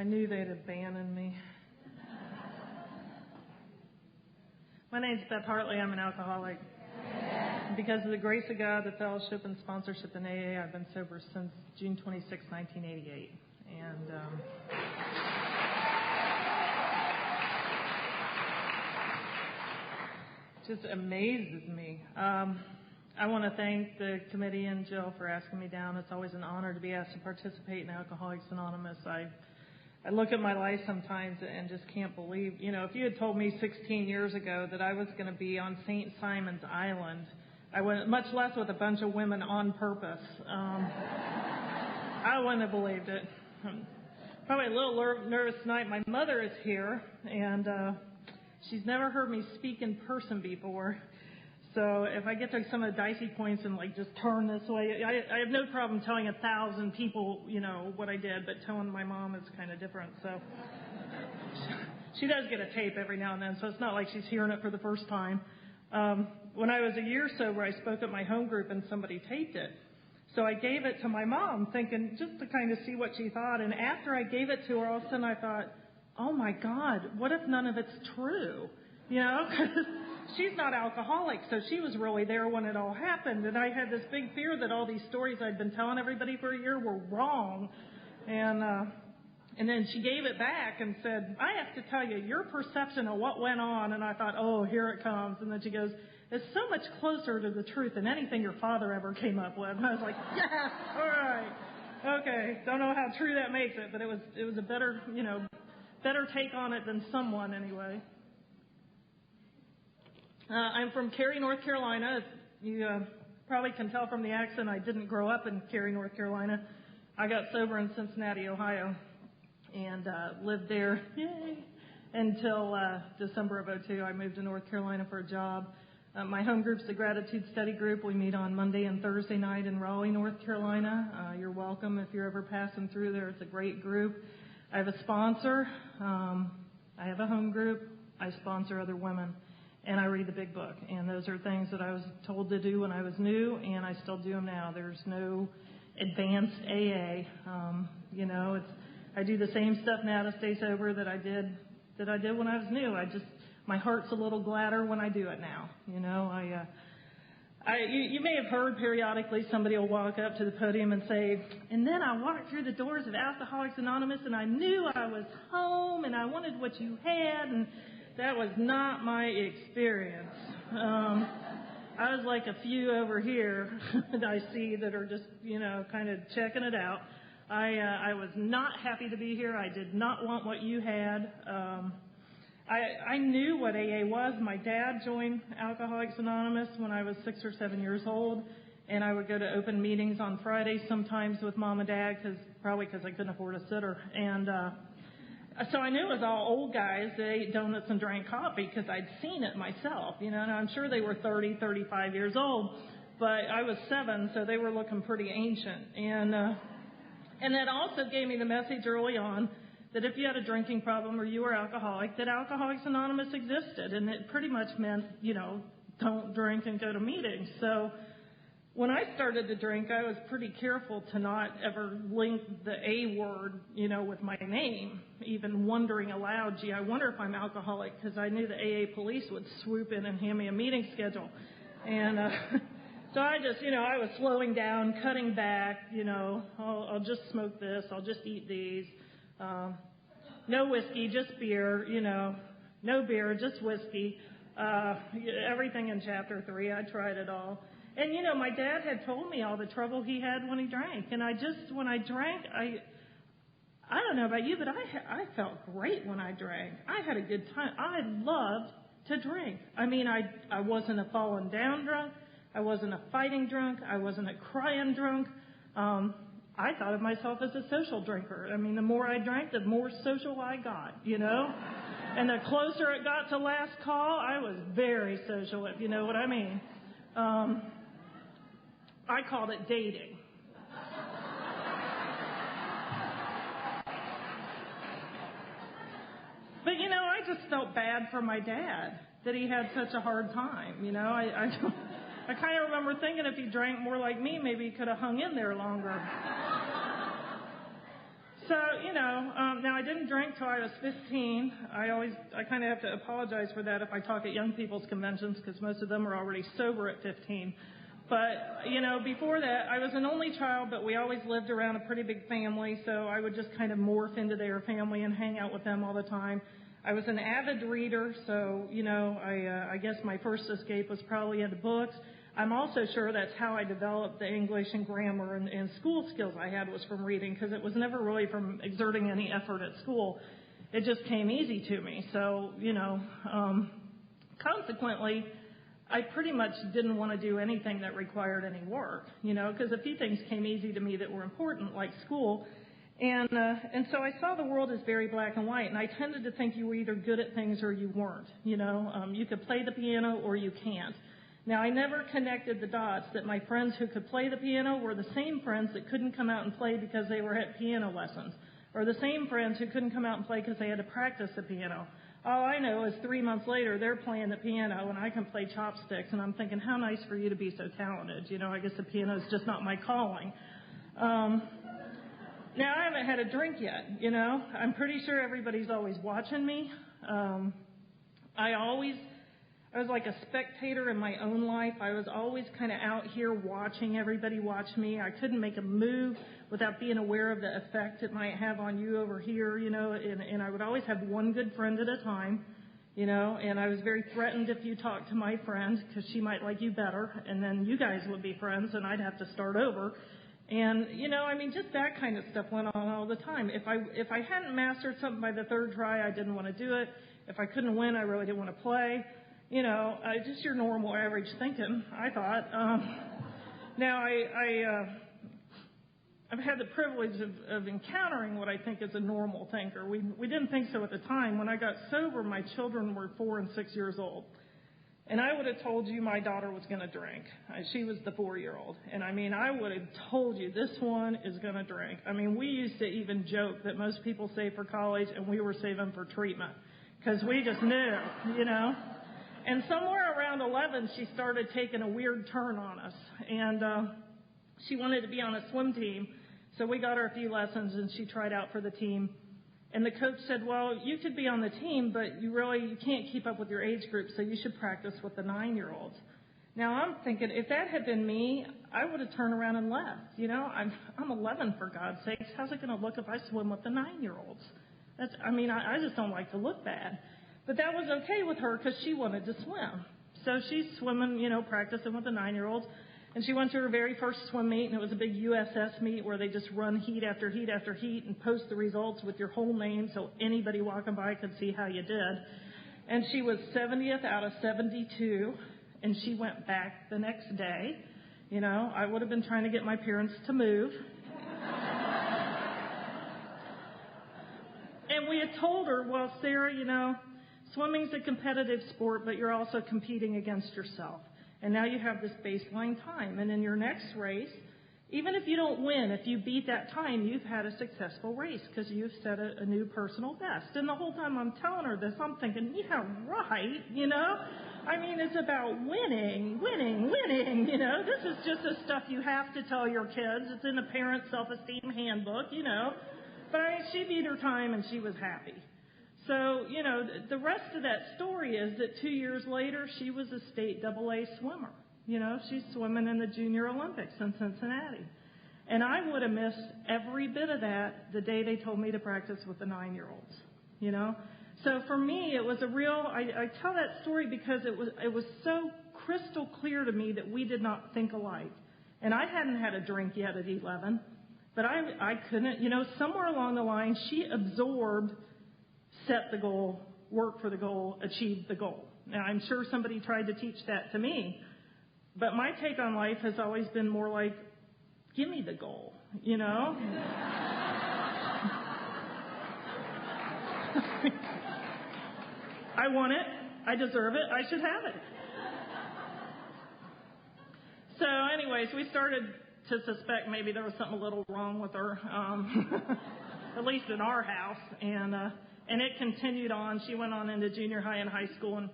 knew they'd abandon me. My name's Beth Hartley. I'm an alcoholic. And because of the grace of God, the fellowship and sponsorship in AA, I've been sober since June 26, 1988. And just amazes me. I want to thank the committee and Jill for asking me down. It's always an honor to be asked to participate in Alcoholics Anonymous. I look at my life sometimes and just can't believe, if you had told me 16 years ago that I was going to be on St. Simon's Island, I wouldn't, much less with a bunch of women on purpose. I wouldn't have believed it. Probably a little nervous tonight. My mother is here, and she's never heard me speak in person before. So if I get to some of the dicey points and just turn this way, I have no problem telling 1,000 people, what I did, but telling my mom is kind of different. So she does get a tape every now and then, so it's not like she's hearing it for the first time. When I was a year sober, I spoke at my home group and somebody taped it. So I gave it to my mom, thinking just to kind of see what she thought. And after I gave it to her, all of a sudden I thought, oh my God, what if none of it's true? Because she's not alcoholic, so she was really there when it all happened. And I had this big fear that all these stories I'd been telling everybody for a year were wrong. And then she gave it back and said, I have to tell you, your perception of what went on. And I thought, oh, here it comes. And then she goes, it's so much closer to the truth than anything your father ever came up with. And I was like, yes, all right. Okay, don't know how true that makes it, but it was a better, better take on it than someone anyway. I'm from Cary, North Carolina. You probably can tell from the accent I didn't grow up in Cary, North Carolina. I got sober in Cincinnati, Ohio, and lived there until December of 2002. I moved to North Carolina for a job. My home group's the Gratitude Study Group. We meet on Monday and Thursday night in Raleigh, North Carolina. You're welcome if you're ever passing through there. It's a great group. I have a sponsor. I have a home group. I sponsor other women. And I read the big book. And those are things that I was told to do when I was new, and I still do them now. There's no advanced AA. I do the same stuff now to stay sober that I did when I was new. My heart's a little gladder when I do it now. You may have heard periodically somebody will walk up to the podium and say, and then I walked through the doors of Alcoholics Anonymous and I knew I was home and I wanted what you had, and that was not my experience. I was like a few over here that I see that are just, kind of checking it out. I was not happy to be here. I did not want what you had. I knew what AA was. My dad joined Alcoholics Anonymous when I was 6 or 7 years old, and I would go to open meetings on Fridays sometimes with Mom and Dad, probably because I couldn't afford a sitter. And so I knew it was all old guys that ate donuts and drank coffee because I'd seen it myself. And I'm sure they were 30, 35 years old, but I was 7, so they were looking pretty ancient. And that also gave me the message early on that if you had a drinking problem or you were alcoholic, that Alcoholics Anonymous existed. And it pretty much meant, don't drink and go to meetings. So when I started to drink, I was pretty careful to not ever link the A word, with my name, even wondering aloud, gee, I wonder if I'm alcoholic, because I knew the AA police would swoop in and hand me a meeting schedule. And so I just, I was slowing down, cutting back, I'll just smoke this, I'll just eat these. No whiskey, just beer, no beer, just whiskey. Everything in chapter 3, I tried it all. And, my dad had told me all the trouble he had when he drank. And when I drank, I don't know about you, but I felt great when I drank. I had a good time. I loved to drink. I mean, I wasn't a falling down drunk. I wasn't a fighting drunk. I wasn't a crying drunk. I thought of myself as a social drinker. I mean, the more I drank, the more social I got, And the closer it got to last call, I was very social, if you know what I mean. I called it dating. But, I just felt bad for my dad that he had such a hard time. I kind of remember thinking if he drank more like me, maybe he could have hung in there longer. So, now I didn't drink till I was 15. I kind of have to apologize for that if I talk at young people's conventions because most of them are already sober at 15. But, before that, I was an only child, but we always lived around a pretty big family, so I would just kind of morph into their family and hang out with them all the time. I was an avid reader, so, I guess my first escape was probably into books. I'm also sure that's how I developed the English and grammar and school skills I had was from reading, because it was never really from exerting any effort at school. It just came easy to me. So, consequently, I pretty much didn't want to do anything that required any work, because a few things came easy to me that were important, like school. And so I saw the world as very black and white, and I tended to think you were either good at things or you weren't. You could play the piano or you can't. Now, I never connected the dots that my friends who could play the piano were the same friends that couldn't come out and play because they were at piano lessons, or the same friends who couldn't come out and play because they had to practice the piano. All I know is 3 months later, they're playing the piano, and I can play chopsticks, and I'm thinking, how nice for you to be so talented. I guess the piano is just not my calling. Now, I haven't had a drink yet, I'm pretty sure everybody's always watching me. I was like a spectator in my own life. I was always kind of out here watching everybody watch me. I couldn't make a move without being aware of the effect it might have on you over here, and I would always have one good friend at a time, and I was very threatened if you talked to my friend because she might like you better, and then you guys would be friends, and I'd have to start over. And, just that kind of stuff went on all the time. If I hadn't mastered something by the third try, I didn't want to do it. If I couldn't win, I really didn't want to play. Just your normal average thinking, I thought. Now, I've had the privilege of encountering what I think is a normal thinker. We didn't think so at the time. When I got sober, my children were 4 and 6 years old. And I would have told you my daughter was going to drink. She was the 4-year-old. And, I would have told you this one is going to drink. We used to even joke that most people save for college and we were saving for treatment because we just knew, And somewhere around 11, she started taking a weird turn on us. And she wanted to be on a swim team. So we got her a few lessons, and she tried out for the team. And the coach said, well, you could be on the team, but you can't keep up with your age group, so you should practice with the 9-year-olds. Now, I'm thinking, if that had been me, I would have turned around and left. I'm 11, for God's sakes. How's it going to look if I swim with the 9-year-olds? I just don't like to look bad. But that was okay with her because she wanted to swim. So she's swimming, practicing with the 9-year-olds. And she went to her very first swim meet, and it was a big USS meet where they just run heat after heat after heat and post the results with your whole name so anybody walking by could see how you did. And she was 70th out of 72, and she went back the next day. I would have been trying to get my parents to move. And we had told her, well, Sarah, swimming's a competitive sport, but you're also competing against yourself. And now you have this baseline time. And in your next race, even if you don't win, if you beat that time, you've had a successful race because you've set a new personal best. And the whole time I'm telling her this, I'm thinking, yeah, right, it's about winning. This is just the stuff you have to tell your kids. It's in the parent self-esteem handbook, But she beat her time and she was happy. So, the rest of that story is that 2 years later, she was a state AA swimmer. She's swimming in the Junior Olympics in Cincinnati. And I would have missed every bit of that the day they told me to practice with the 9-year-olds, So for me, it was a real, I tell that story because it was so crystal clear to me that we did not think alike. And I hadn't had a drink yet at 11, but I couldn't, somewhere along the line, she absorbed set the goal, work for the goal, achieve the goal. Now, I'm sure somebody tried to teach that to me, but my take on life has always been more like, give me the goal, I want it, I deserve it, I should have it. So anyways, we started to suspect maybe there was something a little wrong with her, at least in our house, and it continued on. She went on into junior high and high school, and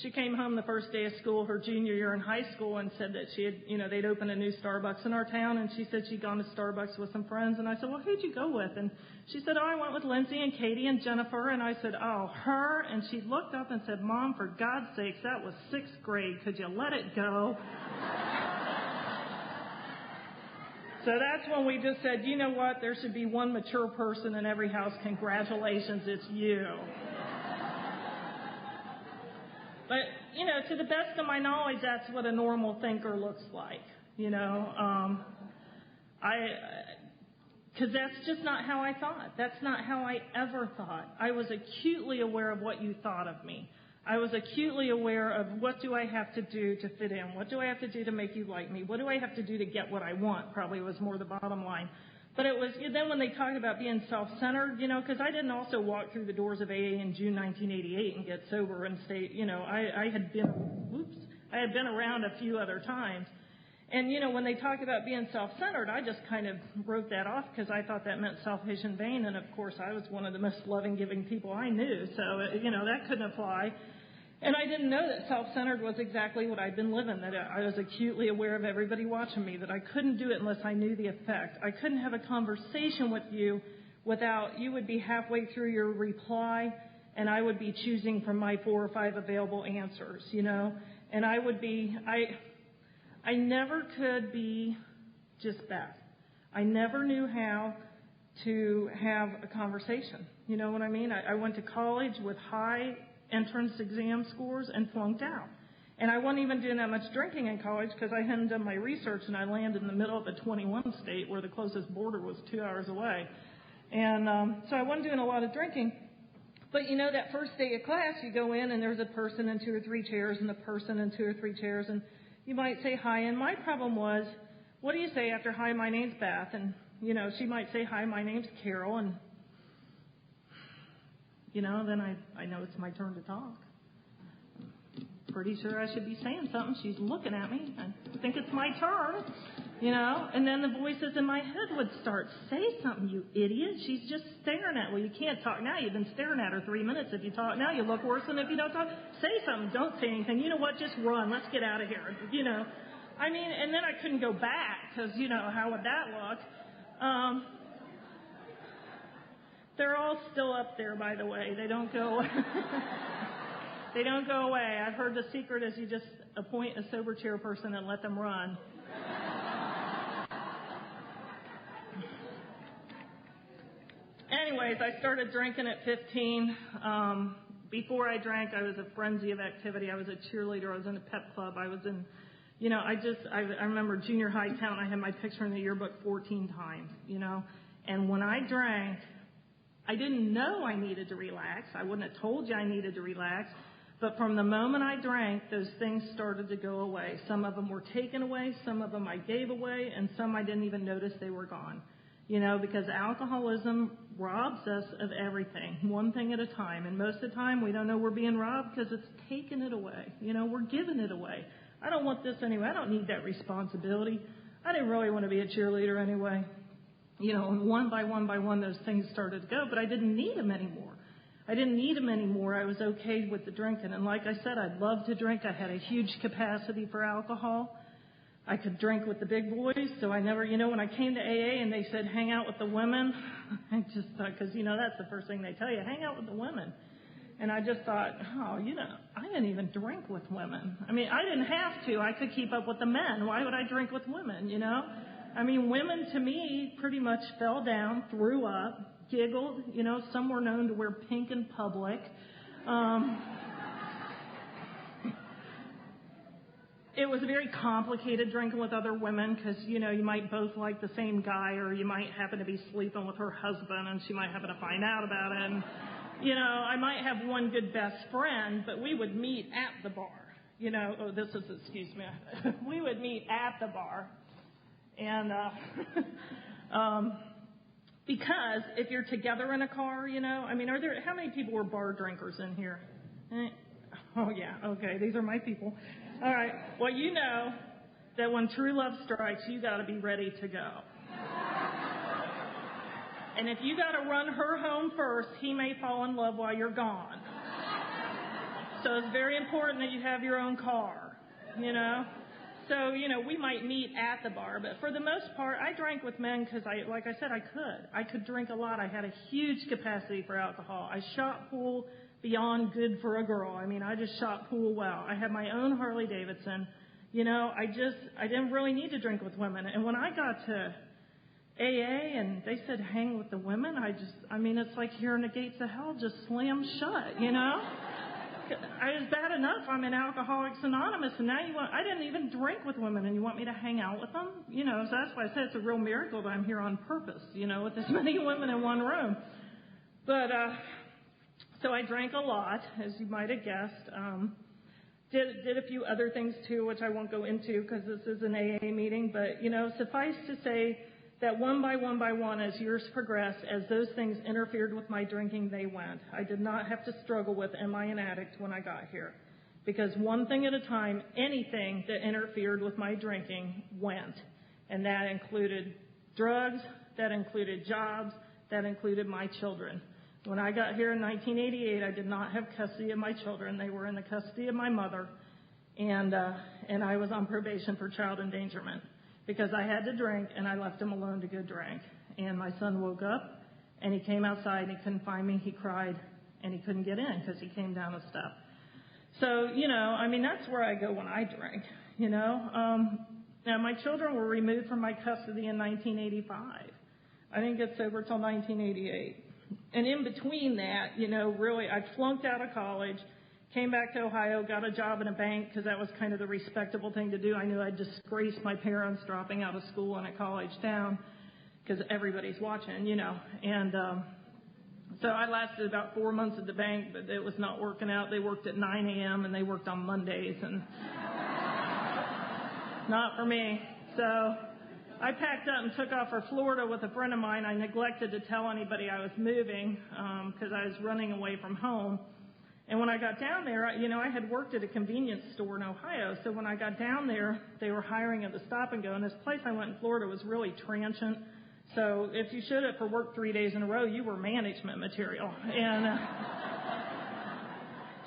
She came home the first day of school, her junior year in high school, and said that she had, they'd opened a new Starbucks in our town, and she said she'd gone to Starbucks with some friends. And I said, well, who'd you go with? And she said, I went with Lindsay and Katie and Jennifer. And I said, oh, her? And she looked up and said, Mom, for God's sakes, that was 6th grade. Could you let it go? So that's when we just said, you know what? There should be one mature person in every house. Congratulations, it's you. But, to the best of my knowledge, that's what a normal thinker looks like, because that's just not how I thought. That's not how I ever thought. I was acutely aware of what you thought of me. I was acutely aware of what do I have to do to fit in? What do I have to do to make you like me? What do I have to do to get what I want? Probably was more the bottom line. But it was then when they talked about being self-centered, because I didn't also walk through the doors of AA in June 1988 and get sober and stay, I had been around a few other times. And, when they talked about being self-centered, I just kind of wrote that off because I thought that meant selfish and vain. And, of course, I was one of the most loving, giving people I knew. So, that couldn't apply. And I didn't know that self-centered was exactly what I'd been living, that I was acutely aware of everybody watching me, that I couldn't do it unless I knew the effect. I couldn't have a conversation with you without you would be halfway through your reply and I would be choosing from my 4 or 5 available answers, And I would be, I never could be just Beth. I never knew how to have a conversation. You know what I mean? I went to college with high entrance exam scores and flunked out. And I wasn't even doing that much drinking in college because I hadn't done my research and I landed in the middle of a 21 state where the closest border was 2 hours away. And so I wasn't doing a lot of drinking. But, that first day of class, you go in and there's a person in 2 or 3 chairs and a person in 2 or 3 chairs. And you might say hi. And my problem was, what do you say after hi, my name's Beth? And, she might say hi, my name's Carol. And then I know it's my turn to talk. Pretty sure I should be saying something. She's looking at me. I think it's my turn, And then the voices in my head would start, say something, you idiot. She's just staring at me. Well, you can't talk now. You've been staring at her 3 minutes. If you talk now, you look worse than if you don't talk. Say something. Don't say anything. You know what? Just run. Let's get out of here. And then I couldn't go back because, how would that look? They're all still up there, by the way. They don't go away. They don't go away. I've heard the secret is you just appoint a sober chairperson and let them run. Anyways, I started drinking at 15. Before I drank, I was a frenzy of activity. I was a cheerleader. I was in a pep club. I was in, I remember junior high count. I had my picture in the yearbook 14 times, And when I drank, I didn't know I needed to relax. I wouldn't have told you I needed to relax. But from the moment I drank, those things started to go away. Some of them were taken away. Some of them I gave away. And some I didn't even notice they were gone. Because alcoholism robs us of everything, one thing at a time. And most of the time, we don't know we're being robbed because it's taking it away. We're giving it away. I don't want this anyway. I don't need that responsibility. I didn't really want to be a cheerleader anyway. And one by one, those things started to go, but I didn't need them anymore. I was okay with the drinking. And like I said, I loved to drink. I had a huge capacity for alcohol. I could drink with the big boys. So I never, when I came to AA and they said, hang out with the women, I just thought, because, that's the first thing they tell you, hang out with the women. And I just thought, I didn't even drink with women. I mean, I didn't have to. I could keep up with the men. Why would I drink with women, women to me pretty much fell down, threw up, giggled. Some were known to wear pink in public. It was very complicated drinking with other women because, you might both like the same guy or you might happen to be sleeping with her husband and she might happen to find out about it. And, I might have one good best friend, but we would meet at the bar. We would meet at the bar. And because if you're together in a car, how many people were bar drinkers in here? Oh, yeah, okay, these are my people. All right, well, that when true love strikes, you got to be ready to go. And if you got to run her home first, he may fall in love while you're gone. So it's very important that you have your own car, you know. So, you know, we might meet at the bar, but for the most part, I drank with men because, like I said, I could drink a lot. I had a huge capacity for alcohol. I shot pool beyond good for a girl. I mean, I just shot pool well. I had my own Harley Davidson. You know, I didn't really need to drink with women. And when I got to AA and they said hang with the women, it's like hearing the gates of hell just slam shut, you know? It's bad enough I'm in Alcoholics Anonymous, and now I didn't even drink with women, and you want me to hang out with them? You know, so that's why I said it's a real miracle that I'm here on purpose, you know, with this many women in one room. But, so I drank a lot, as you might have guessed. Did a few other things, too, which I won't go into because this is an AA meeting. But, you know, suffice to say that one by one, as years progressed, as those things interfered with my drinking, they went. I did not have to struggle with, am I an addict when I got here? Because one thing at a time, anything that interfered with my drinking went. And that included drugs, that included jobs, that included my children. When I got here in 1988, I did not have custody of my children. They were in the custody of my mother, and I was on probation for child endangerment because I had to drink, and I left him alone to go drink. And my son woke up, and he came outside, and he couldn't find me. He cried, and he couldn't get in because he came down a step. So, you know, I mean, that's where I go when I drink, you know. Now, my children were removed from my custody in 1985. I didn't get sober till 1988. And in between that, you know, really, I flunked out of college, came back to Ohio, got a job in a bank because that was kind of the respectable thing to do. I knew I'd disgrace my parents dropping out of school in a college town because everybody's watching, you know. And so I lasted about 4 months at the bank, but it was not working out. They worked at 9 a.m. and they worked on Mondays, and not for me. So I packed up and took off for Florida with a friend of mine. I neglected to tell anybody I was moving because I was running away from home. And when I got down there, you know, I had worked at a convenience store in Ohio. So when I got down there, they were hiring at the Stop and Go. And this place I went in Florida was really transient. So if you showed up for work 3 days in a row, you were management material. And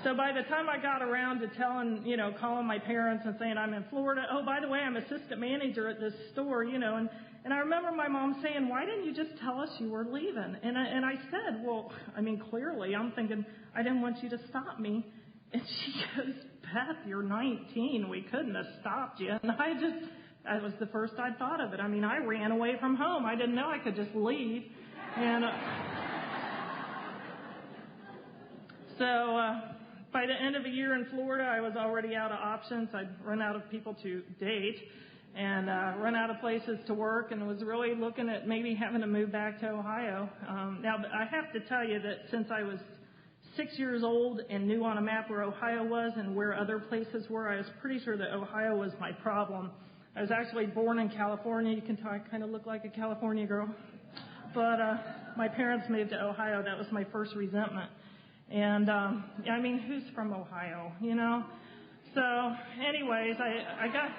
so by the time I got around to telling, you know, calling my parents and saying I'm in Florida, oh, by the way, I'm assistant manager at this store, you know, and I remember my mom saying, why didn't you just tell us you were leaving? And I said, well, I mean, clearly, I'm thinking, I didn't want you to stop me. And she goes, Beth, you're 19. We couldn't have stopped you. And that was the first I'd thought of it. I mean, I ran away from home. I didn't know I could just leave. And so by the end of a year in Florida, I was already out of options. I'd run out of people to date and run out of places to work, and was really looking at maybe having to move back to Ohio. Now, I have to tell you that since I was 6 years old and knew on a map where Ohio was and where other places were, I was pretty sure that Ohio was my problem. I was actually born in California. You can tell I kind of look like a California girl. But my parents moved to Ohio. That was my first resentment. And, I mean, who's from Ohio, you know? So, anyways, I got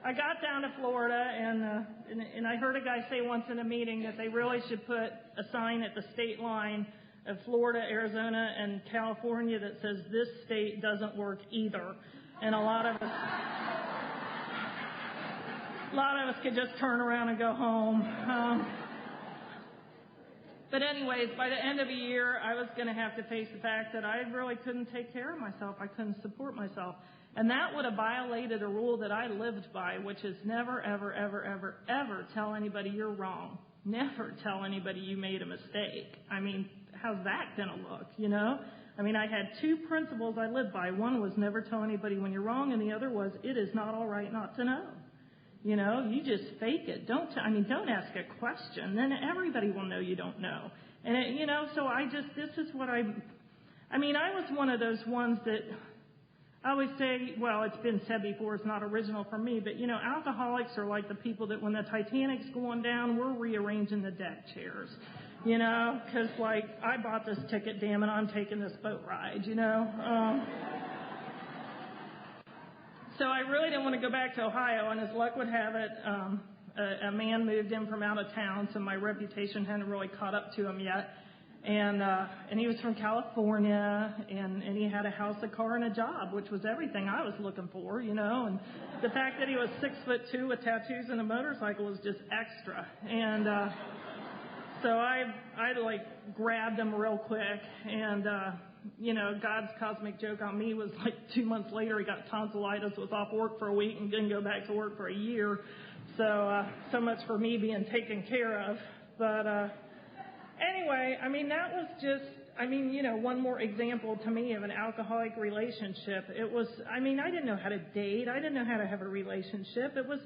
I got down to Florida, and I heard a guy say once in a meeting that they really should put a sign at the state line of Florida, Arizona, and California that says, this state doesn't work either. And a lot of us could just turn around and go home. But anyways, by the end of the year, I was going to have to face the fact that I really couldn't take care of myself. I couldn't support myself. And that would have violated a rule that I lived by, which is never, ever, ever, ever, ever tell anybody you're wrong. Never tell anybody you made a mistake. I mean, how's that going to look, you know? I mean, I had two principles I lived by. One was never tell anybody when you're wrong, and the other was it is not all right not to know. You know, you just fake it. Don't ask a question. Then everybody will know you don't know. And, so this is what I was one of those ones that I always say, well, it's been said before, it's not original for me, but, alcoholics are like the people that when the Titanic's going down, we're rearranging the deck chairs, because, I bought this ticket, damn it, I'm taking this boat ride, So I really didn't want to go back to Ohio, and as luck would have it, a man moved in from out of town, so my reputation hadn't really caught up to him yet. And he was from California, and he had a house, a car, and a job, which was everything I was looking for, you know. And the fact that he was 6'2" with tattoos and a motorcycle was just extra. And so I like grabbed him real quick, and you know, God's cosmic joke on me was like 2 months later he got tonsillitis, was off work for a week, and didn't go back to work for a year. So much for me being taken care of. But anyway, I mean, that was just, I mean, you know, one more example to me of an alcoholic relationship. It was, I mean, I didn't know how to date. I didn't know how to have a relationship. It was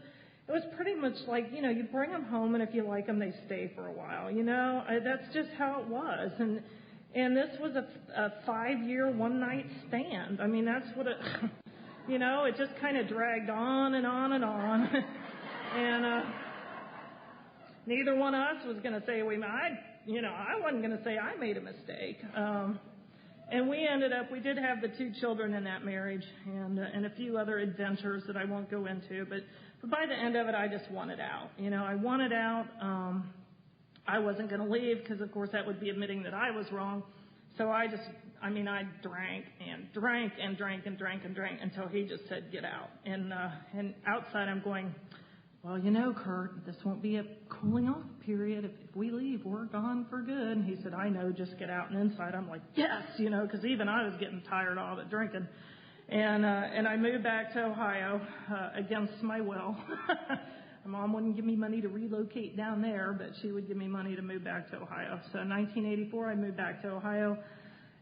pretty much like, you know, you bring them home, and if you like them, they stay for a while, you know. That's just how it was. And this was a 5-year, one-night stand. I mean, that's what it, you know, it just kind of dragged on and on and on. And neither one of us was going to say I wasn't going to say I made a mistake. And we did have the 2 children in that marriage, and a few other adventures that I won't go into. But by the end of it, I just wanted out. You know, I wanted out. I wasn't going to leave because, of course, that would be admitting that I was wrong. So I drank and drank and drank and drank and drank until he just said, get out. And outside I'm going, well, you know, Kurt, this won't be a cooling off period. If we leave, we're gone for good. And he said, I know, just get out. And inside I'm like, yes, you know, because even I was getting tired of it drinking. And I moved back to Ohio against my will. My mom wouldn't give me money to relocate down there, but she would give me money to move back to Ohio. So in 1984, I moved back to Ohio,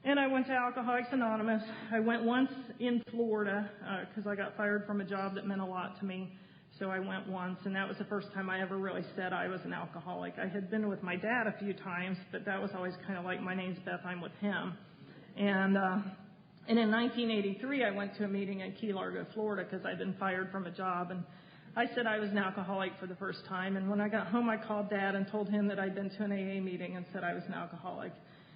and I went to Alcoholics Anonymous. I went once in Florida because I got fired from a job that meant a lot to me. So I went once, and that was the first time I ever really said I was an alcoholic. I had been with my dad a few times, but that was always kind of like, my name's Beth, I'm with him. And in 1983, I went to a meeting in Key Largo, Florida, because I'd been fired from a job, and I said I was an alcoholic for the first time. And when I got home, I called Dad and told him that I'd been to an AA meeting and said I was an alcoholic.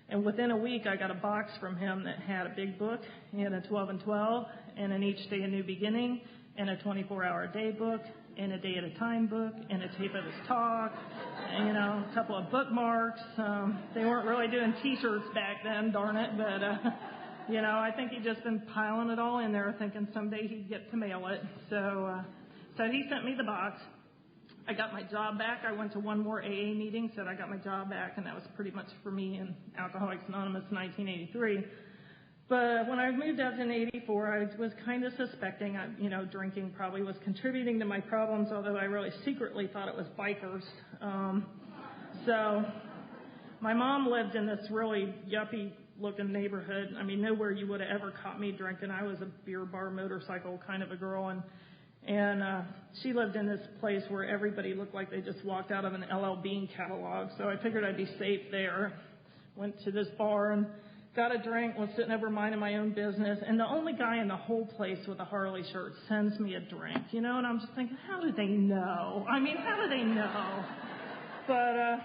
And within a week, I got a box from him that had a big book and a 12 and 12 and an Each Day a New Beginning and a 24-hour day book and a day at a time book and a tape of his talk, and, you know, a couple of bookmarks. They weren't really doing T-shirts back then, darn it, but, you know, I think he'd just been piling it all in there thinking someday he'd get to mail it. So he sent me the box. I got my job back. I went to one more AA meeting, said I got my job back, and that was pretty much for me in Alcoholics Anonymous in 1983. But when I moved out in 84, I was kind of suspecting, drinking probably was contributing to my problems, although I really secretly thought it was bikers. So my mom lived in this really yuppie-looking neighborhood. I mean, nowhere you would have ever caught me drinking. I was a beer bar motorcycle kind of a girl, and she lived in this place where everybody looked like they just walked out of an LL Bean catalog. So I figured I'd be safe there. Went to this bar and got a drink, was sitting over minding my own business. And the only guy in the whole place with a Harley shirt sends me a drink, you know, and I'm just thinking, how do they know? I mean, how do they know? But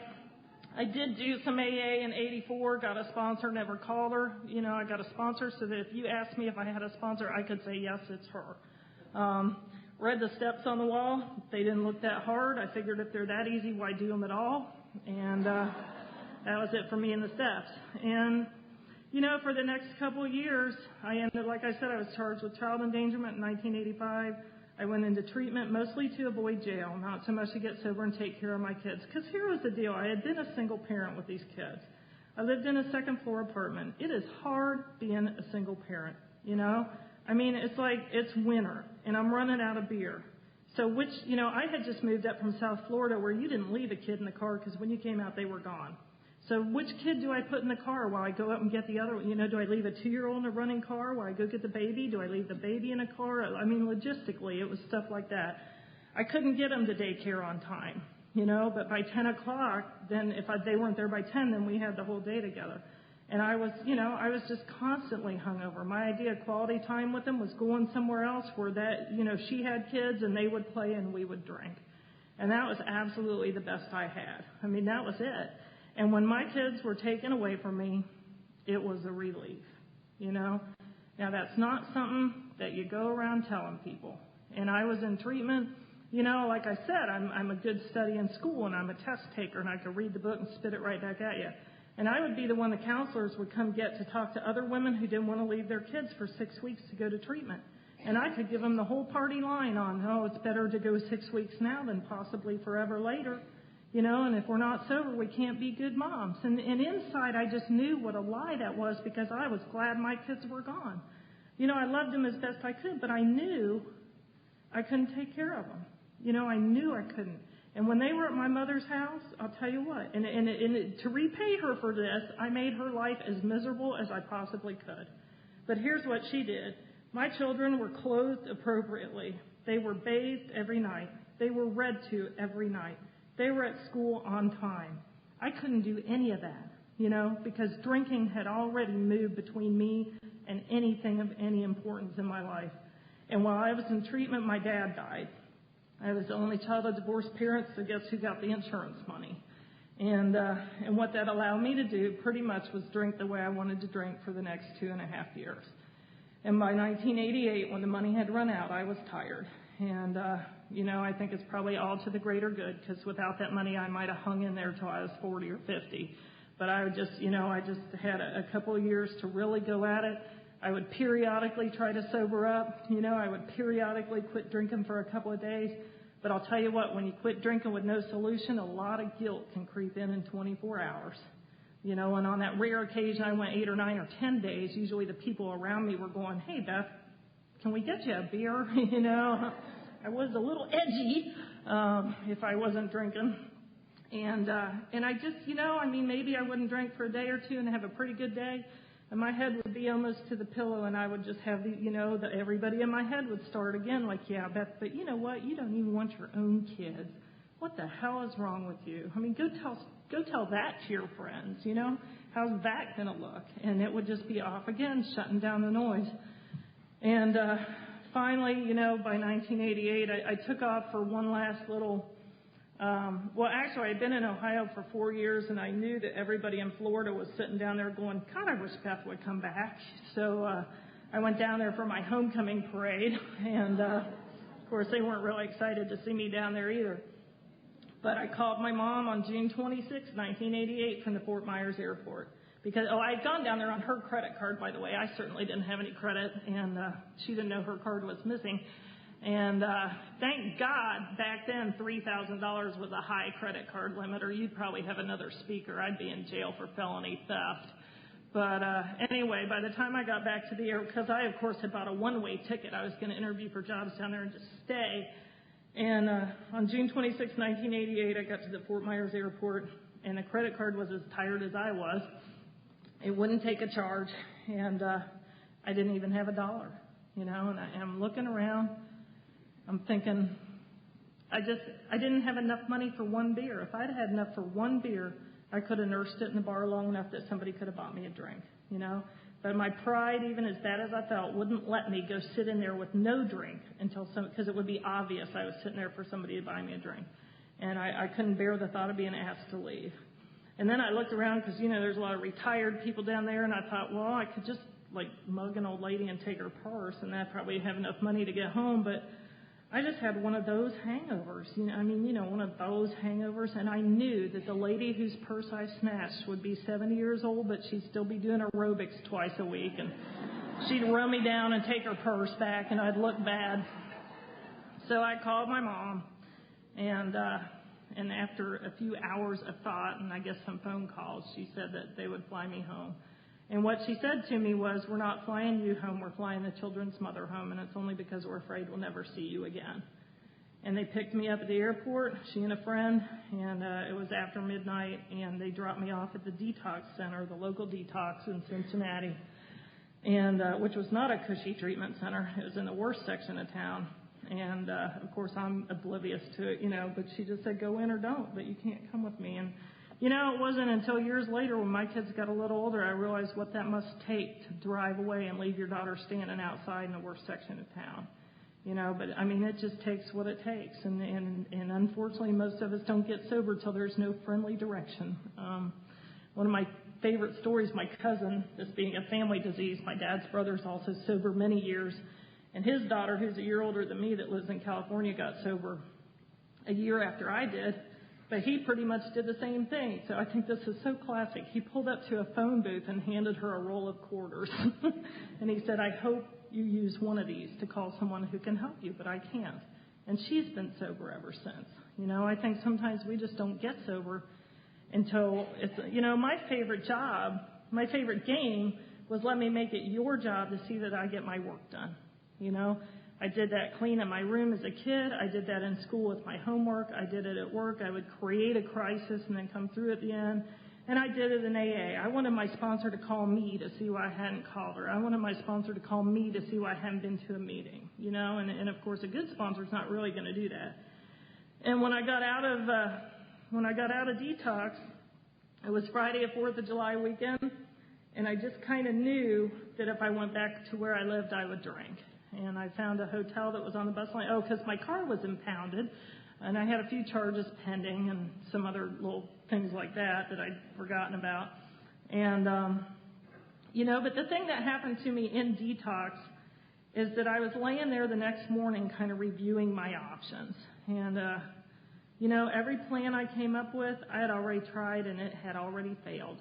I did do some AA in 84, got a sponsor, never called her. You know, I got a sponsor so that if you asked me if I had a sponsor, I could say, yes, it's her. Read the steps on the wall. They didn't look that hard. I figured if they're that easy, why do them at all? And that was it for me in the steps. And, you know, for the next couple of years, I ended, like I said, I was charged with child endangerment in 1985. I went into treatment mostly to avoid jail, not so much to get sober and take care of my kids. Because here was the deal. I had been a single parent with these kids. I lived in a second-floor apartment. It is hard being a single parent, you know. I mean, it's like it's winter, and I'm running out of beer. So I had just moved up from South Florida where you didn't leave a kid in the car because when you came out, they were gone. So which kid do I put in the car while I go up and get the other one? You know, do I leave a 2-year-old in a running car while I go get the baby? Do I leave the baby in a car? I mean, logistically, it was stuff like that. I couldn't get them to daycare on time, you know, but by 10 o'clock, then if they weren't there by 10, then we had the whole day together. And I was just constantly hungover. My idea of quality time with them was going somewhere else where she had kids and they would play and we would drink. And that was absolutely the best I had. I mean, that was it. And when my kids were taken away from me, it was a relief, you know. Now, that's not something that you go around telling people. And I was in treatment. You know, like I said, I'm a good study in school and I'm a test taker and I could read the book and spit it right back at you. And I would be the one the counselors would come get to talk to other women who didn't want to leave their kids for 6 weeks to go to treatment. And I could give them the whole party line on, oh, it's better to go 6 weeks now than possibly forever later. You know, and if we're not sober, we can't be good moms. And inside, I just knew what a lie that was because I was glad my kids were gone. You know, I loved them as best I could, but I knew I couldn't take care of them. You know, I knew I couldn't. And when they were at my mother's house, I'll tell you what, and to repay her for this, I made her life as miserable as I possibly could. But here's what she did. My children were clothed appropriately. They were bathed every night. They were read to every night. They were at school on time. I couldn't do any of that, you know, because drinking had already moved between me and anything of any importance in my life. And while I was in treatment, my dad died. I was the only child of divorced parents, so guess who got the insurance money? And what that allowed me to do pretty much was drink the way I wanted to drink for the next 2.5 years. And by 1988, when the money had run out, I was tired. And, you know, I think it's probably all to the greater good, because without that money, I might have hung in there till I was 40 or 50. But I would just, you know, I just had a couple of years to really go at it. I would periodically try to sober up. You know, I would periodically quit drinking for a couple of days. But I'll tell you what, when you quit drinking with no solution, a lot of guilt can creep in 24 hours. You know, and on that rare occasion I went 8 or 9 or 10 days, usually the people around me were going, hey, Beth, can we get you a beer? You know, I was a little edgy if I wasn't drinking. And I just, you know, I mean, maybe I wouldn't drink for a day or two and have a pretty good day. And my head would be almost to the pillow, and I would just have everybody in my head would start again like, yeah, Beth, but you know what? You don't even want your own kids. What the hell is wrong with you? I mean, go tell that to your friends, you know? How's that going to look? And it would just be off again, shutting down the noise. And finally, you know, by 1988, I took off for one last little actually, I'd been in Ohio for 4 years, and I knew that everybody in Florida was sitting down there going, God, I wish Beth would come back. So I went down there for my homecoming parade, and, of course, they weren't really excited to see me down there either. But I called my mom on June 26, 1988, from the Fort Myers airport. Because, I had gone down there on her credit card, by the way. I certainly didn't have any credit, and she didn't know her card was missing. And thank God, back then, $3,000 was a high credit card limit, or you'd probably have another speaker. I'd be in jail for felony theft. But anyway, by the time I got back to the airport, because I, of course, had bought a one-way ticket. I was going to interview for jobs down there and just stay. And on June 26, 1988, I got to the Fort Myers airport, and the credit card was as tired as I was. It wouldn't take a charge, and I didn't even have $1, you know, and I'm looking around. I'm thinking, I didn't have enough money for one beer. If I'd had enough for one beer, I could have nursed it in the bar long enough that somebody could have bought me a drink, you know. But my pride, even as bad as I felt, wouldn't let me go sit in there with no drink because it would be obvious I was sitting there for somebody to buy me a drink. And I couldn't bear the thought of being asked to leave. And then I looked around because, you know, there's a lot of retired people down there, and I thought, well, I could just, like, mug an old lady and take her purse, and I'd probably have enough money to get home, but I just had one of those hangovers, one of those hangovers, and I knew that the lady whose purse I snatched would be 70 years old, but she'd still be doing aerobics twice a week, and she'd run me down and take her purse back, and I'd look bad. So I called my mom, and after a few hours of thought, and I guess some phone calls, she said that they would fly me home. And what she said to me was, we're not flying you home, we're flying the children's mother home, and it's only because we're afraid we'll never see you again. And they picked me up at the airport, she and a friend, and it was after midnight, and they dropped me off at the detox center, the local detox in Cincinnati, and which was not a cushy treatment center. It was in the worst section of town. And, of course, I'm oblivious to it, but she just said, go in or don't, but you can't come with me. And, it wasn't until years later when my kids got a little older I realized what that must take to drive away and leave your daughter standing outside in the worst section of town. But, it just takes what it takes. And unfortunately, most of us don't get sober till there's no friendly direction. One of my favorite stories, my cousin, this being a family disease, my dad's brother's also sober many years, and his daughter, who's a year older than me that lives in California, got sober a year after I did. But he pretty much did the same thing. So I think this is so classic. He pulled up to a phone booth and handed her a roll of quarters. And he said, I hope you use one of these to call someone who can help you, but I can't. And she's been sober ever since. You know, I think sometimes we just don't get sober until it's, you know, my favorite job, my favorite game was let me make it your job to see that I get my work done. You know, I did that clean in my room as a kid. I did that in school with my homework. I did it at work. I would create a crisis and then come through at the end. And I did it in AA. I wanted my sponsor to call me to see why I hadn't called her. I wanted my sponsor to call me to see why I hadn't been to a meeting. You know, and of course a good sponsor is not really going to do that. And when I got out of detox, it was Friday, a 4th of July weekend, and I just kind of knew that if I went back to where I lived, I would drink. And I found a hotel that was on the bus line. Oh, because my car was impounded, and I had a few charges pending and some other little things like that I'd forgotten about. And, you know, but the thing that happened to me in detox is that I was laying there the next morning kind of reviewing my options. And, you know, every plan I came up with, I had already tried, and it had already failed.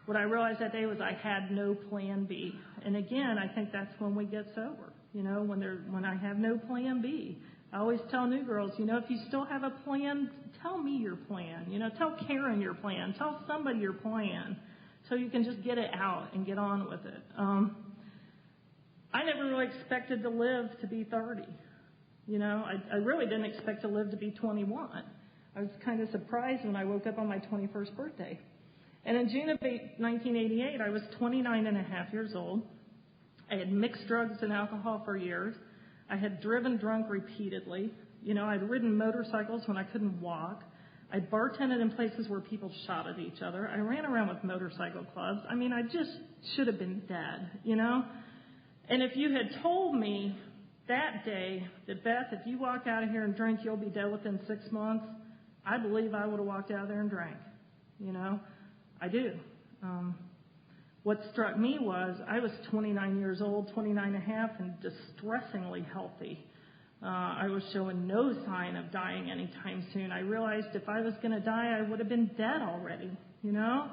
What I realized that day was I had no plan B. And again, I think that's when we get sober. You know, when I have no plan B. I always tell new girls, you know, if you still have a plan, tell me your plan. You know, tell Karen your plan. Tell somebody your plan so you can just get it out and get on with it. I never really expected to live to be 30. You know, I really didn't expect to live to be 21. I was kind of surprised when I woke up on my 21st birthday. And in June of 1988, I was 29 and a half years old. I had mixed drugs and alcohol for years. I had driven drunk repeatedly. You know, I'd ridden motorcycles when I couldn't walk. I bartended in places where people shot at each other. I ran around with motorcycle clubs. I mean, I just should have been dead, you know. And if you had told me that day that, Beth, if you walk out of here and drink, you'll be dead within 6 months, I believe I would have walked out there and drank, you know. I do. What struck me was I was 29 years old, 29 and a half, and distressingly healthy. I was showing no sign of dying anytime soon. I realized if I was going to die, I would have been dead already, you know?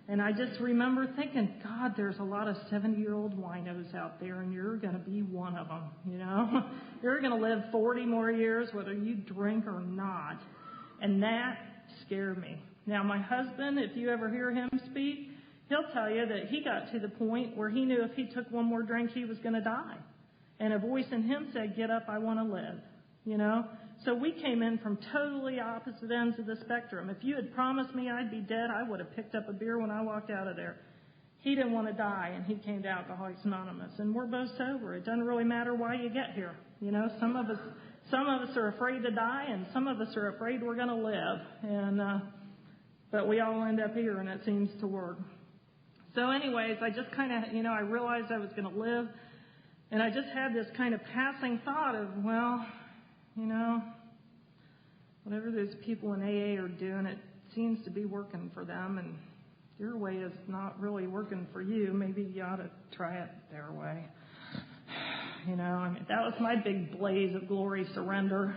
And I just remember thinking, God, there's a lot of 70-year-old winos out there, and you're going to be one of them, you know? You're going to live 40 more years whether you drink or not. And that scared me. Now, my husband, if you ever hear him speak, he'll tell you that he got to the point where he knew if he took one more drink, he was going to die. And a voice in him said, get up, I want to live, you know? So we came in from totally opposite ends of the spectrum. If you had promised me I'd be dead, I would have picked up a beer when I walked out of there. He didn't want to die, and he came to Alcoholics Anonymous. And we're both sober. It doesn't really matter why you get here. You know, some of us are afraid to die, and some of us are afraid we're going to live. And but we all end up here, and it seems to work. So anyways, I just kind of, you know, I realized I was going to live, and I just had this kind of passing thought of, well, you know, whatever those people in AA are doing, it seems to be working for them, and your way is not really working for you. Maybe you ought to try it their way. You know, I mean, that was my big blaze of glory surrender.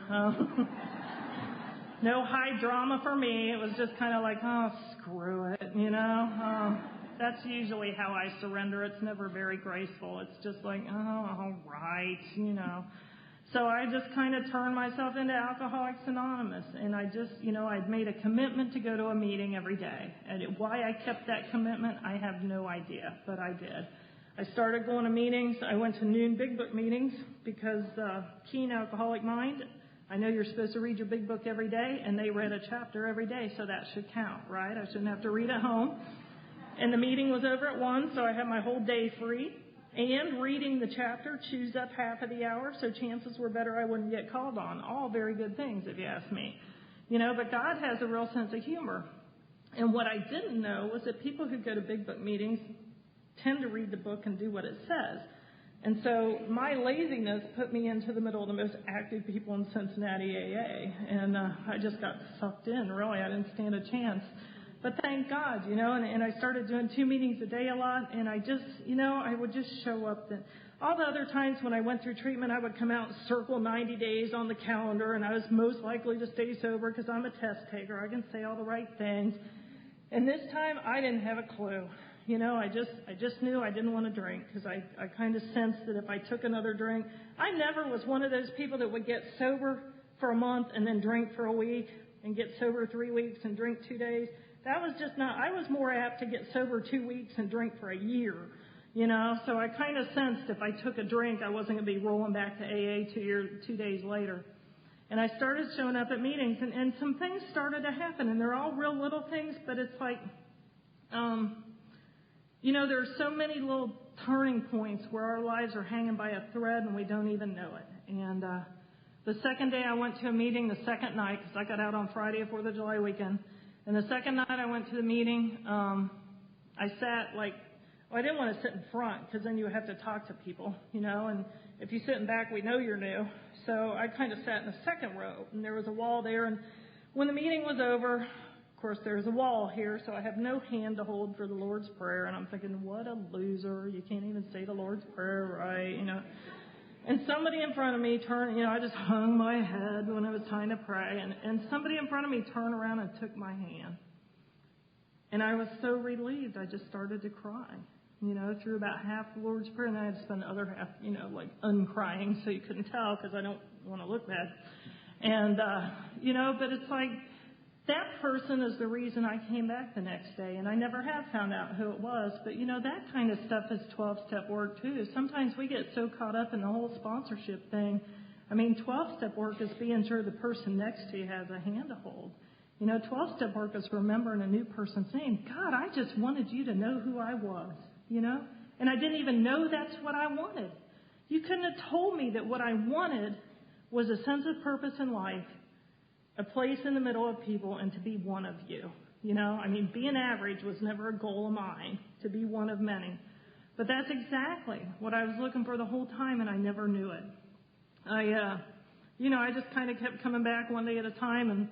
No high drama for me. It was just kind of like, oh, screw it, you know. That's usually how I surrender. It's never very graceful. It's just like, oh, all right, you know. So I just kind of turned myself into Alcoholics Anonymous. And I just, you know, I'd made a commitment to go to a meeting every day. And why I kept that commitment, I have no idea, but I did. I started going to meetings. I went to noon Big Book meetings because Keen Alcoholic Mind, I know you're supposed to read your Big Book every day, and they read a chapter every day, so that should count, right? I shouldn't have to read at home. And the meeting was over at 1, so I had my whole day free. And reading the chapter chews up half of the hour, so chances were better I wouldn't get called on. All very good things, if you ask me. You know, but God has a real sense of humor. And what I didn't know was that people who go to Big Book meetings tend to read the book and do what it says. And so my laziness put me into the middle of the most active people in Cincinnati AA. And I just got sucked in, really. I didn't stand a chance. But thank God, and I started doing 2 meetings a day a lot, and I just, I would just show up. All the other times when I went through treatment, I would come out and circle 90 days on the calendar, and I was most likely to stay sober because I'm a test taker. I can say all the right things. And this time, I didn't have a clue. I just knew I didn't want to drink because I kind of sensed that if I took another drink, I never was one of those people that would get sober for a month and then drink for a week and get sober 3 weeks and drink 2 days. That was just not, I was more apt to get sober 2 weeks and drink for a year, So I kind of sensed if I took a drink, I wasn't going to be rolling back to AA 2 days later. And I started showing up at meetings, and some things started to happen, and they're all real little things, but it's like, there's so many little turning points where our lives are hanging by a thread and we don't even know it. And the second day I went to a meeting, the second night, because I got out on Friday, 4th of July weekend, and the second night I went to the meeting, I sat I didn't want to sit in front because then you would have to talk to people, and if you sit in back, we know you're new. So I kind of sat in the second row, and there was a wall there, and when the meeting was over, of course, there's a wall here, so I have no hand to hold for the Lord's Prayer, and I'm thinking, what a loser. You can't even say the Lord's Prayer right, And somebody in front of me turned, I just hung my head when it was time to pray, and somebody in front of me turned around and took my hand. And I was so relieved, I just started to cry, through about half the Lord's Prayer, and then I had to spend the other half, uncrying, so you couldn't tell because I don't want to look bad. And, but it's like, that person is the reason I came back the next day, and I never have found out who it was. But, that kind of stuff is 12-step work, too. Sometimes we get so caught up in the whole sponsorship thing. 12-step work is being sure the person next to you has a hand to hold. 12-step work is remembering a new person's name. God, I just wanted you to know who I was, And I didn't even know that's what I wanted. You couldn't have told me that what I wanted was a sense of purpose in life, a place in the middle of people, and to be one of you. Being average was never a goal of mine, to be one of many. But that's exactly what I was looking for the whole time, and I never knew it. I just kind of kept coming back one day at a time, and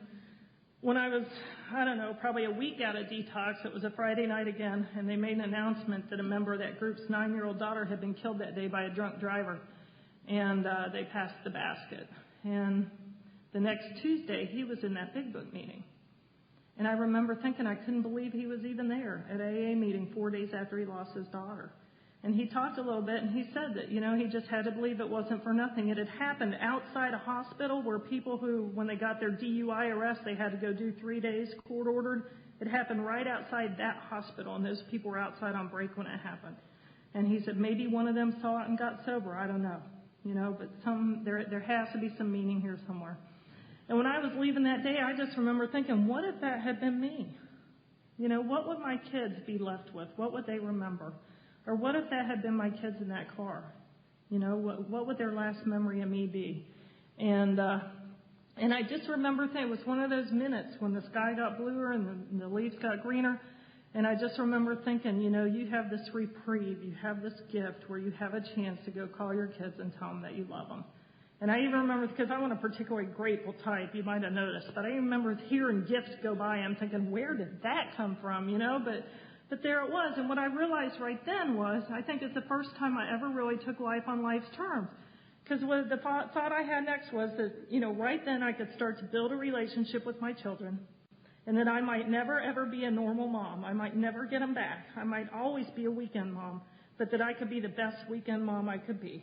when I was, probably a week out of detox, it was a Friday night again, and they made an announcement that a member of that group's 9-year-old daughter had been killed that day by a drunk driver, and they passed the basket. And the next Tuesday, he was in that Big Book meeting. And I remember thinking I couldn't believe he was even there at AA meeting 4 days after he lost his daughter. And he talked a little bit, and he said that, he just had to believe it wasn't for nothing. It had happened outside a hospital where people who, when they got their DUI arrest, they had to go do 3 days court-ordered. It happened right outside that hospital, and those people were outside on break when it happened. And he said maybe one of them saw it and got sober. I don't know. But there has to be some meaning here somewhere. And when I was leaving that day, I just remember thinking, what if that had been me? What would my kids be left with? What would they remember? Or what if that had been my kids in that car? What would their last memory of me be? And I just remember thinking, it was one of those minutes when the sky got bluer and the leaves got greener. And I just remember thinking, you have this reprieve, you have this gift where you have a chance to go call your kids and tell them that you love them. And I even remember, because I'm a particularly grateful type, you might have noticed, but I even remember hearing gifts go by. I'm thinking, where did that come from, But there it was. And what I realized right then was, I think it's the first time I ever really took life on life's terms. Because what the thought I had next was that, right then I could start to build a relationship with my children. And that I might never, ever be a normal mom. I might never get them back. I might always be a weekend mom. But that I could be the best weekend mom I could be.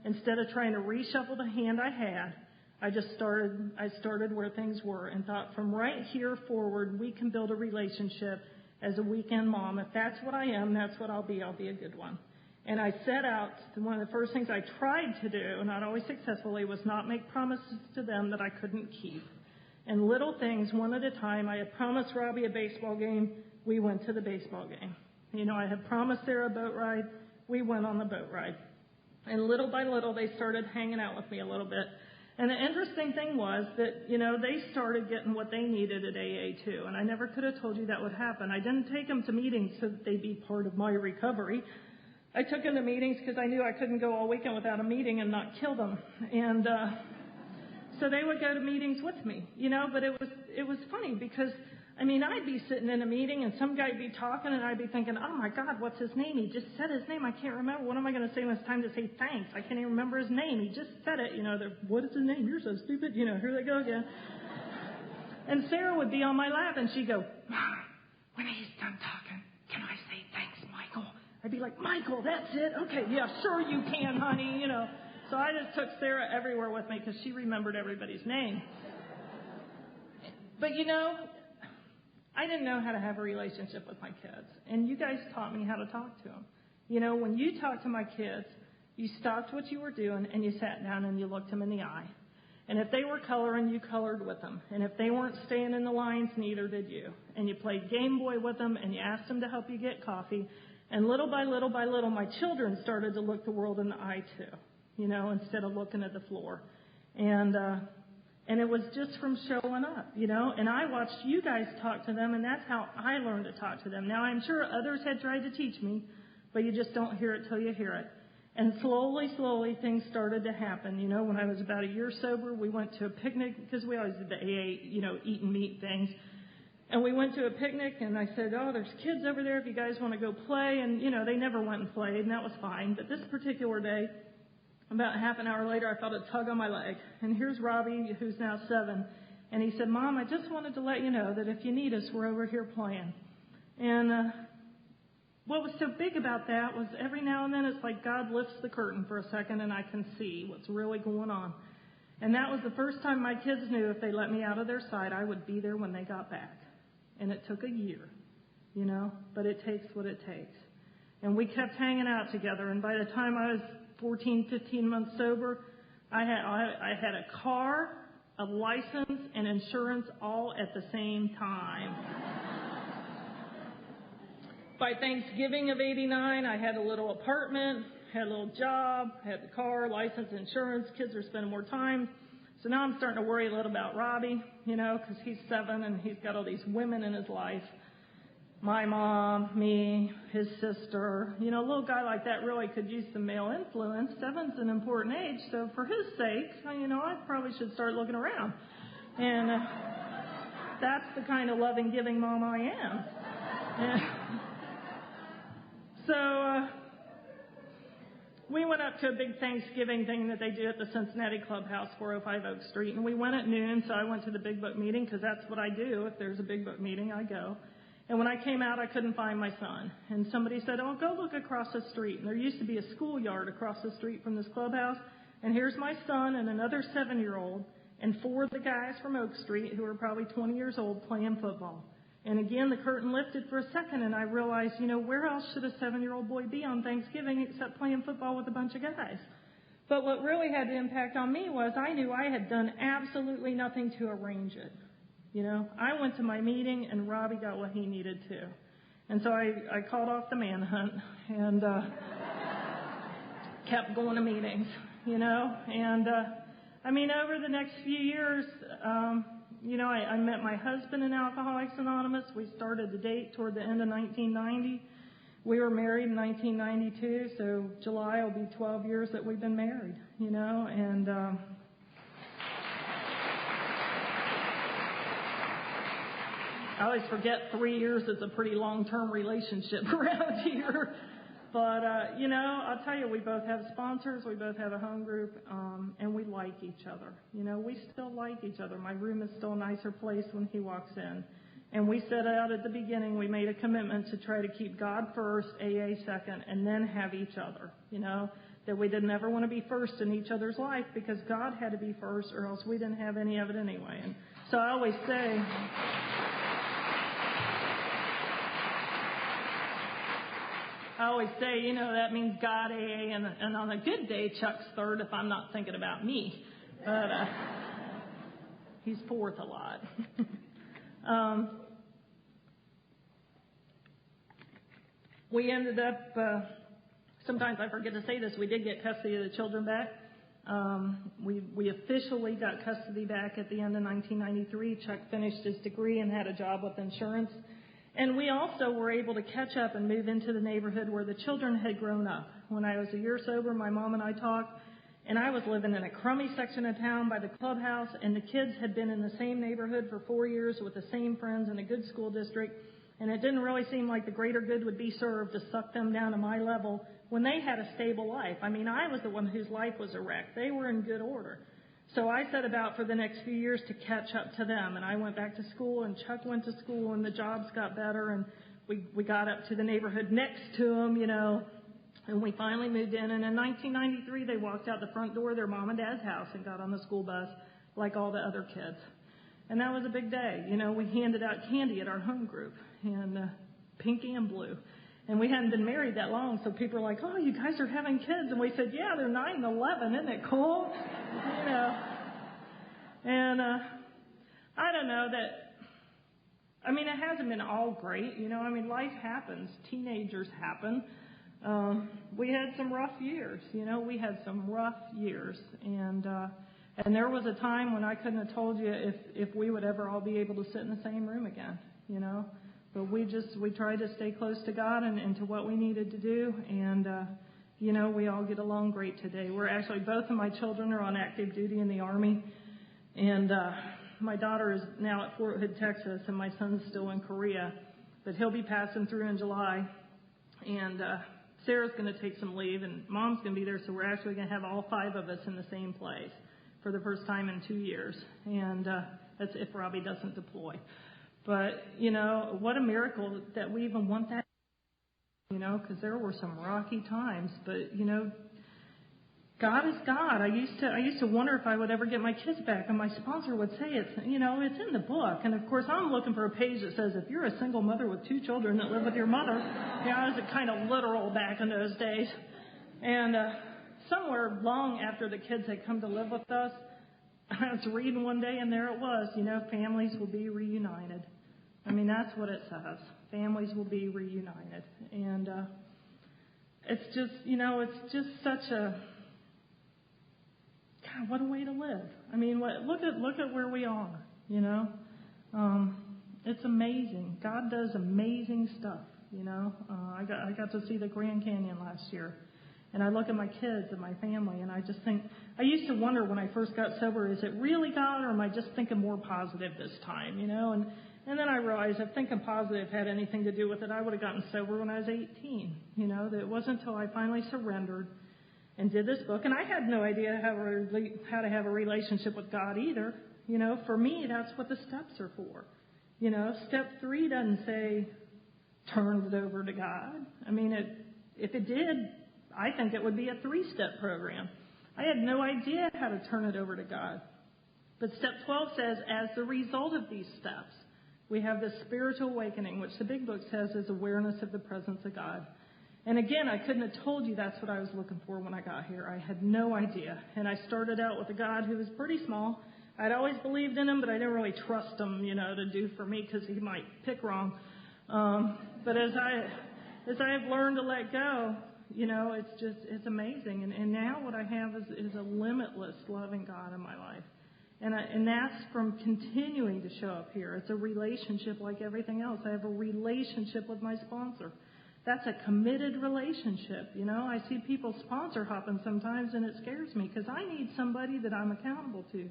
Instead of trying to reshuffle the hand I had, I started where things were and thought from right here forward, we can build a relationship as a weekend mom. If that's what I am, that's what I'll be. I'll be a good one. And I set out, one of the first things I tried to do, not always successfully, was not make promises to them that I couldn't keep. And little things, one at a time. I had promised Robbie a baseball game. We went to the baseball game. I had promised Sarah a boat ride. We went on the boat ride. And little by little, they started hanging out with me a little bit. And the interesting thing was that, they started getting what they needed at AA too. And I never could have told you that would happen. I didn't take them to meetings so that they'd be part of my recovery. I took them to meetings because I knew I couldn't go all weekend without a meeting and not kill them. And so they would go to meetings with me, but it was funny because I'd be sitting in a meeting and some guy'd be talking and I'd be thinking, oh my God, what's his name? He just said his name. I can't remember. What am I going to say when it's time to say thanks? I can't even remember his name. He just said it. What is his name? You're so stupid. Here they go again. And Sarah would be on my lap and she'd go, Mom, when he's done talking, can I say thanks, Michael? I'd be like, Michael, that's it? Okay, yeah, sure you can, honey, So I just took Sarah everywhere with me because she remembered everybody's name. But, I didn't know how to have a relationship with my kids. And you guys taught me how to talk to them. When you talked to my kids, you stopped what you were doing and you sat down and you looked them in the eye. And if they were coloring, you colored with them. And if they weren't staying in the lines, neither did you. And you played Game Boy with them and you asked them to help you get coffee. And little by little by little, my children started to look the world in the eye too, instead of looking at the floor. And it was just from showing up, and I watched you guys talk to them, and that's how I learned to talk to them. Now, I'm sure others had tried to teach me, but you just don't hear it till you hear it. And slowly, things started to happen. When I was about a year sober, we went to a picnic, because we always did the AA, eat and meet things. And we went to a picnic, and I said, oh, there's kids over there if you guys want to go play. And, they never went and played, and that was fine. But this particular day, about half an hour later, I felt a tug on my leg. And here's Robbie, who's now 7. And he said, Mom, I just wanted to let you know that if you need us, we're over here playing. And what was so big about that was every now and then it's like God lifts the curtain for a second and I can see what's really going on. And that was the first time my kids knew if they let me out of their sight, I would be there when they got back. And it took a year, but it takes what it takes. And we kept hanging out together. And by the time I was 14, 15 months sober, I had a car, a license, and insurance all at the same time. By Thanksgiving of 89, I had a little apartment, had a little job, had the car, license, insurance. Kids are spending more time. So now I'm starting to worry a little about Robbie, because he's 7 and he's got all these women in his life. My mom, me, his sister. A little guy like that really could use some male influence. 7's an important age, so for his sake, I probably should start looking around. And that's the kind of loving, giving mom I am. So we went up to a big Thanksgiving thing that they do at the Cincinnati Clubhouse, 405 Oak Street, and we went at noon, so I went to the Big Book meeting because that's what I do. If there's a Big Book meeting, I go. And when I came out, I couldn't find my son. And somebody said, oh, go look across the street. And there used to be a schoolyard across the street from this clubhouse. And here's my son and another 7-year-old and 4 of the guys from Oak Street who were probably 20 years old playing football. And again, the curtain lifted for a second, and I realized, where else should a 7-year-old boy be on Thanksgiving except playing football with a bunch of guys? But what really had the impact on me was I knew I had done absolutely nothing to arrange it. I went to my meeting, and Robbie got what he needed too. And so I called off the manhunt and kept going to meetings, And, over the next few years, I met my husband in Alcoholics Anonymous. We started to date toward the end of 1990. We were married in 1992, so July will be 12 years that we've been married, and I always forget 3 years is a pretty long-term relationship around here. But, I'll tell you, we both have sponsors, we both have a home group, and we like each other. We still like each other. My room is still a nicer place when he walks in. And we set out at the beginning, we made a commitment to try to keep God first, AA second, and then have each other, that we didn't ever want to be first in each other's life because God had to be first or else we didn't have any of it anyway. And so I always say... that means God, AA, and on a good day, Chuck's third if I'm not thinking about me. But he's fourth a lot. We ended up, sometimes I forget to say this, we did get custody of the children back. We officially got custody back at the end of 1993. Chuck finished his degree and had a job with insurance. And we also were able to catch up and move into the neighborhood where the children had grown up. When I was a year sober, my mom and I talked, And I was living in a crummy section of town by the clubhouse, and the kids had been in the same neighborhood for 4 years with the same friends in a good school district, and it didn't really seem like the greater good would be served to suck them down to my level when they had a stable life. I mean, I was the one whose life was a wreck. They were in good order. So I set about for the next few years to catch up to them, and I went back to school, and Chuck went to school, and the jobs got better, and we got up to the neighborhood next to them, you know, and we finally moved in. And in 1993, they walked out the front door of their mom and dad's house and got on the school bus like all the other kids. And that was a big day. You know, we handed out candy at our home group, and pinky and blue. And we hadn't been married that long, so people were like, oh, you guys are having kids. And we said, yeah, they're 9 and 11. Isn't it cool? You know. And I don't know that, I mean, it hasn't been all great. You know, I mean, life happens. Teenagers happen. We had some rough years, you know, and there was a time when I couldn't have told you if we would ever all be able to sit in the same room again, you know, but we tried to stay close to God and to what we needed to do. And, you know, we all get along great today. We're actually, both of my children are on active duty in the Army, and, my daughter is now at Fort Hood, Texas, and my son's still in Korea, but he'll be passing through in July. And, Sarah's going to take some leave, and Mom's going to be there, so we're actually going to have all 5 of us in the same place for the first time in 2 years. And that's if Robbie doesn't deploy. But, you know, what a miracle that we even want that, you know, because there were some rocky times. But, you know, God is God. I used to wonder if I would ever get my kids back, and my sponsor would say it's in the book. And of course, I'm looking for a page that says if you're a single mother with 2 children that live with your mother, I was kind of literal back in those days. And somewhere long after the kids had come to live with us, I was reading one day, and there it was. You know, families will be reunited. I mean, that's what it says. Families will be reunited, and it's just such a God, what a way to live. I mean, look at where we are, you know. It's amazing. God does amazing stuff, you know. I got to see the Grand Canyon last year, and I look at my kids and my family, and I just think, I used to wonder when I first got sober, is it really God, or am I just thinking more positive this time, you know? And then I realized if thinking positive had anything to do with it, I would have gotten sober when I was 18, you know. That it wasn't until I finally surrendered and did this book. And I had no idea how to have a relationship with God either. You know, for me, that's what the steps are for. You know, step 3 doesn't say, turn it over to God. I mean, if it did, I think it would be a 3-step program. I had no idea how to turn it over to God. But step 12 says, as the result of these steps, we have this spiritual awakening, which the big book says is awareness of the presence of God. And again, I couldn't have told you that's what I was looking for when I got here. I had no idea. And I started out with a God who was pretty small. I'd always believed in him, but I didn't really trust him, you know, to do for me because he might pick wrong. But as I have learned to let go, you know, it's amazing. And now what I have is a limitless loving God in my life. And that's from continuing to show up here. It's a relationship like everything else. I have a relationship with my sponsor. That's a committed relationship. You know, I see people sponsor hopping sometimes, and it scares me because I need somebody that I'm accountable to,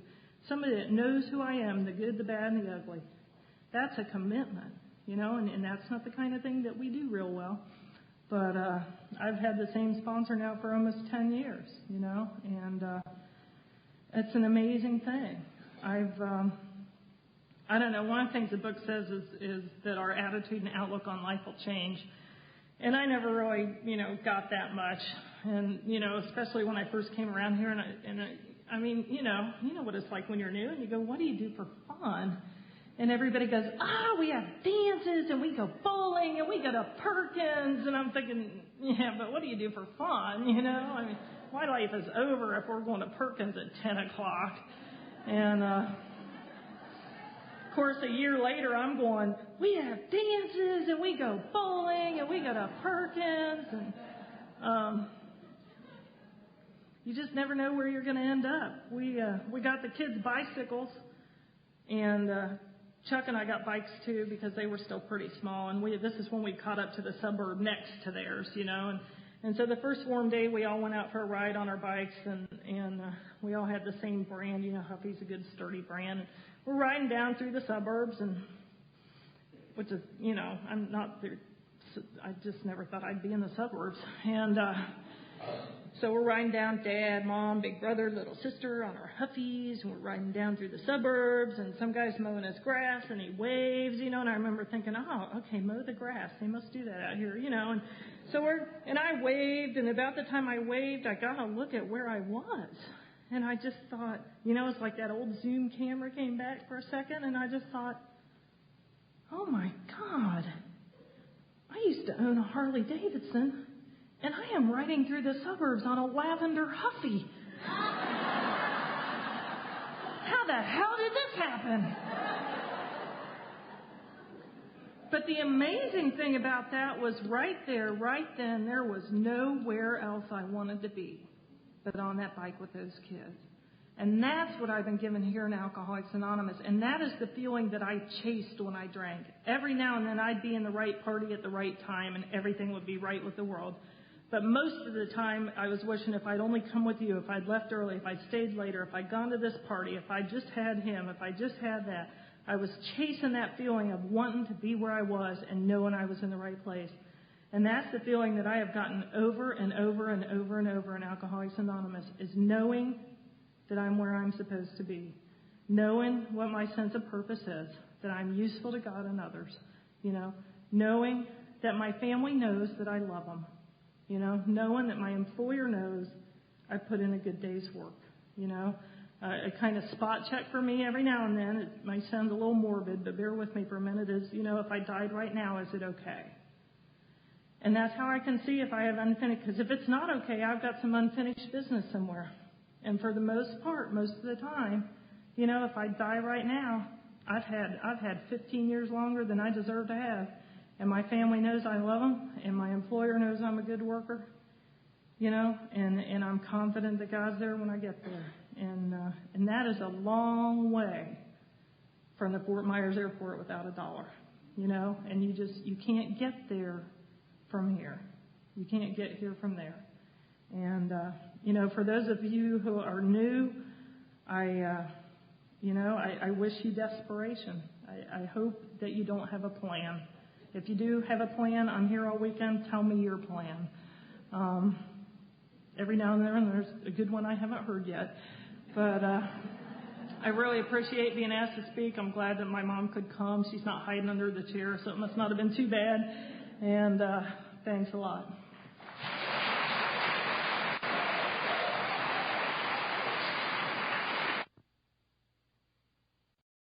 somebody that knows who I am, the good, the bad, and the ugly. That's a commitment, you know, and that's not the kind of thing that we do real well. But I've had the same sponsor now for almost 10 years, you know, and it's an amazing thing. I don't know, one of the things the book says is that our attitude and outlook on life will change. And I never really, you know, got that much. And, you know, especially when I first came around here. I mean, you know what it's like when you're new and you go, what do you do for fun? And everybody goes, we have dances and we go bowling and we go to Perkins. And I'm thinking, yeah, but what do you do for fun? You know, I mean, my life is over if we're going to Perkins at 10 o'clock. And, of course, a year later, I'm going, we have dances, and we go bowling, and we go to Perkins, and you just never know where you're going to end up. We got the kids bicycles, and Chuck and I got bikes, too, because they were still pretty small, and this is when we caught up to the suburb next to theirs, you know, And so the first warm day, we all went out for a ride on our bikes, and we all had the same brand. You know, Huffy's a good, sturdy brand. And we're riding down through the suburbs, and which is, you know, I'm not there. I just never thought I'd be in the suburbs. And so we're riding down, Dad, Mom, big brother, little sister on our Huffies, and we're riding down through the suburbs, and some guy's mowing his grass, and he waves, you know, and I remember thinking, oh, okay, mow the grass. They must do that out here, you know. And so I waved, and about the time I waved, I got a look at where I was. And I just thought, you know, it's like that old Zoom camera came back for a second, and I just thought, oh, my God, I used to own a Harley Davidson, and I am riding through the suburbs on a lavender Huffy. How the hell did this happen? But the amazing thing about that was right there, right then, there was nowhere else I wanted to be but on that bike with those kids. And that's what I've been given here in Alcoholics Anonymous. And that is the feeling that I chased when I drank. Every now and then I'd be in the right party at the right time and everything would be right with the world. But most of the time I was wishing if I'd only come with you, if I'd left early, if I'd stayed later, if I'd gone to this party, if I just had him, if I just had that. I was chasing that feeling of wanting to be where I was and knowing I was in the right place. And that's the feeling that I have gotten over and over and over and over in Alcoholics Anonymous, is knowing that I'm where I'm supposed to be, knowing what my sense of purpose is, that I'm useful to God and others, you know, knowing that my family knows that I love them, you know, knowing that my employer knows I put in a good day's work, you know. A kind of spot check for me every now and then, it might sound a little morbid, but bear with me for a minute, is, you know, if I died right now, is it okay? And that's how I can see if I have unfinished, because if it's not okay, I've got some unfinished business somewhere. And for the most part, most of the time, you know, if I die right now, I've had 15 years longer than I deserve to have. And my family knows I love them, and my employer knows I'm a good worker, you know, and I'm confident that God's there when I get there. And that is a long way from the Fort Myers airport without a dollar, you know, and you can't get there from here. You can't get here from there. And, you know, for those of you who are new, I wish you desperation. I hope that you don't have a plan. If you do have a plan, I'm here all weekend. Tell me your plan. Every now and then there's a good one I haven't heard yet. But I really appreciate being asked to speak. I'm glad that my mom could come. She's not hiding under the chair, so it must not have been too bad. And thanks a lot.